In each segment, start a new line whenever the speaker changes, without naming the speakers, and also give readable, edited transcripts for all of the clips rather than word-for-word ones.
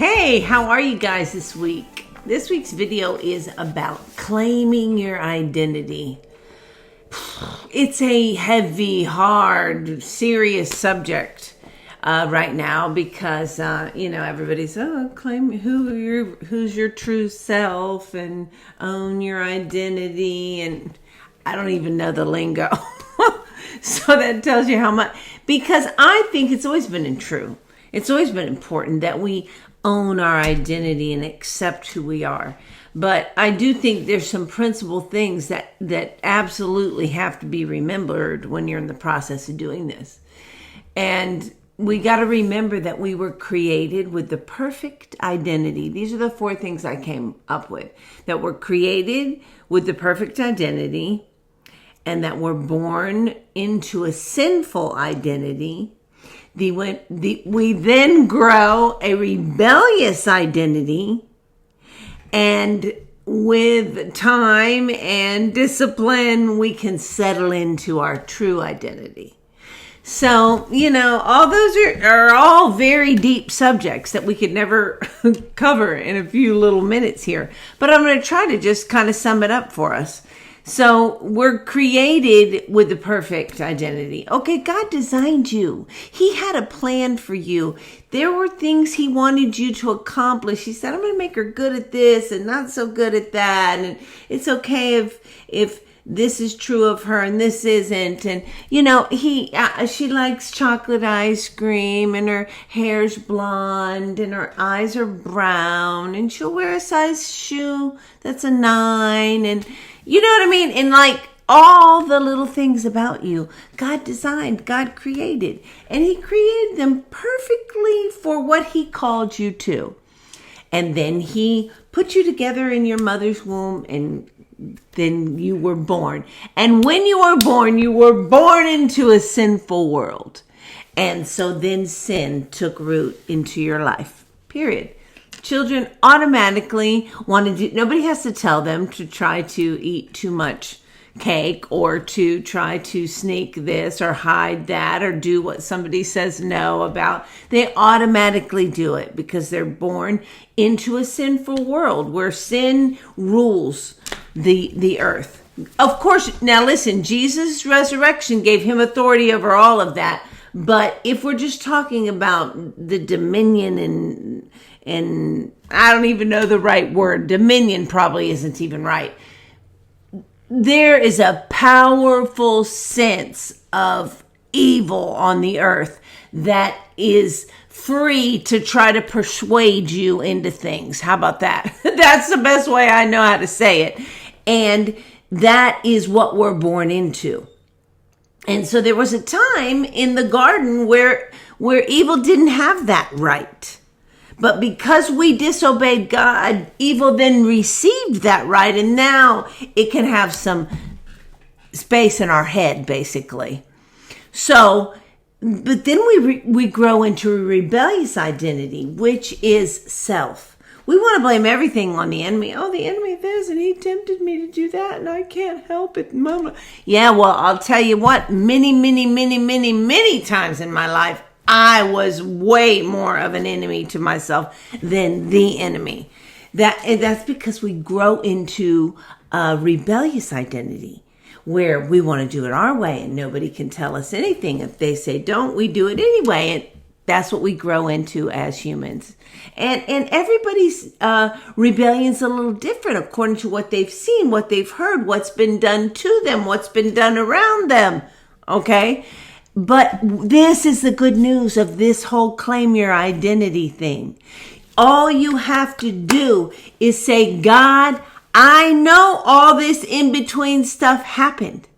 Hey, how are you guys this week? This week's video is about claiming your identity. It's a heavy, hard, serious subject right now because everybody's claim who's your true self and own your identity, and I don't even know the lingo. So that tells you how much, because I think it's always been true. It's always been important that we own our identity and accept who we are. But I do think there's some principal things that absolutely have to be remembered when you're in the process of doing this. And we got to remember that we were created with the perfect identity. These are the 4 things I came up with. That we're created with the perfect identity, and that we're born into a sinful identity. We then grow a rebellious identity, and with time and discipline, we can settle into our true identity. So, all those are all very deep subjects that we could never cover in a few little minutes here. But I'm going to try to just kind of sum it up for us. So we're created with the perfect identity. Okay, God designed you. He had a plan for you. There were things he wanted you to accomplish. He said, I'm going to make her good at this and not so good at that. And it's okay if this is true of her and this isn't. And, she likes chocolate ice cream, and her hair's blonde and her eyes are brown, and she'll wear a size shoe that's a 9. And you know what I mean? And like all the little things about you, God designed, God created, and he created them perfectly for what he called you to. And then he put you together in your mother's womb, and then you were born. And when you were born into a sinful world. And so then sin took root into your life, period. Children automatically want to nobody has to tell them to try to eat too much cake or to try to sneak this or hide that or do what somebody says no about. They automatically do it because they're born into a sinful world where sin rules the earth. Of course, now listen, Jesus' resurrection gave him authority over all of that. But if we're just talking about the dominion and I don't even know the right word. Dominion probably isn't even right. There is a powerful sense of evil on the earth that is free to try to persuade you into things. How about that? That's the best way I know how to say it. And that is what we're born into. And so there was a time in the garden where evil didn't have that right. But because we disobeyed God, evil then received that right, and now it can have some space in our head, basically. So, but then we grow into a rebellious identity, which is self. We want to blame everything on the enemy. Oh, the enemy this, and he tempted me to do that, and I can't help it, Mama. Yeah, well, I'll tell you what, many times in my life, I was way more of an enemy to myself than the enemy. That's because we grow into a rebellious identity where we want to do it our way and nobody can tell us anything. If they say don't, we do it anyway. And that's what we grow into as humans. And everybody's rebellion's a little different according to what they've seen, what they've heard, what's been done to them, what's been done around them. Okay? But this is the good news of this whole claim your identity thing. All you have to do is say, God, I know all this in between stuff happened,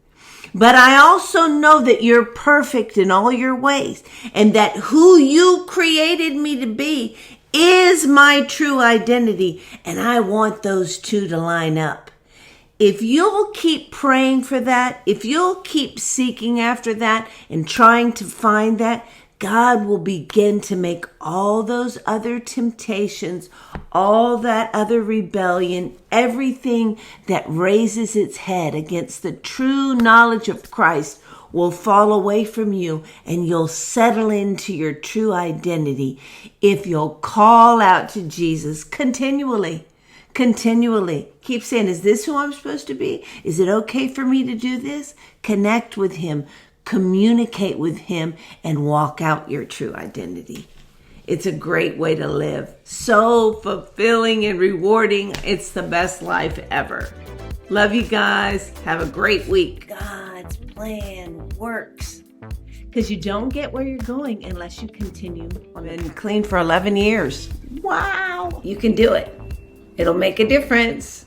but I also know that you're perfect in all your ways and that who you created me to be is my true identity. And I want those two to line up. If you'll keep praying for that, if you'll keep seeking after that and trying to find that, God will begin to make all those other temptations, all that other rebellion, everything that raises its head against the true knowledge of Christ will fall away from you and you'll settle into your true identity if you'll call out to Jesus continually. Keep saying, is this who I'm supposed to be? Is it okay for me to do this? Connect with him, communicate with him, and walk out your true identity. It's a great way to live. So fulfilling and rewarding. It's the best life ever. Love you guys. Have a great week. God's plan works. Because you don't get where you're going unless you continue. I've been clean for 11 years. Wow. You can do it. It'll make a difference.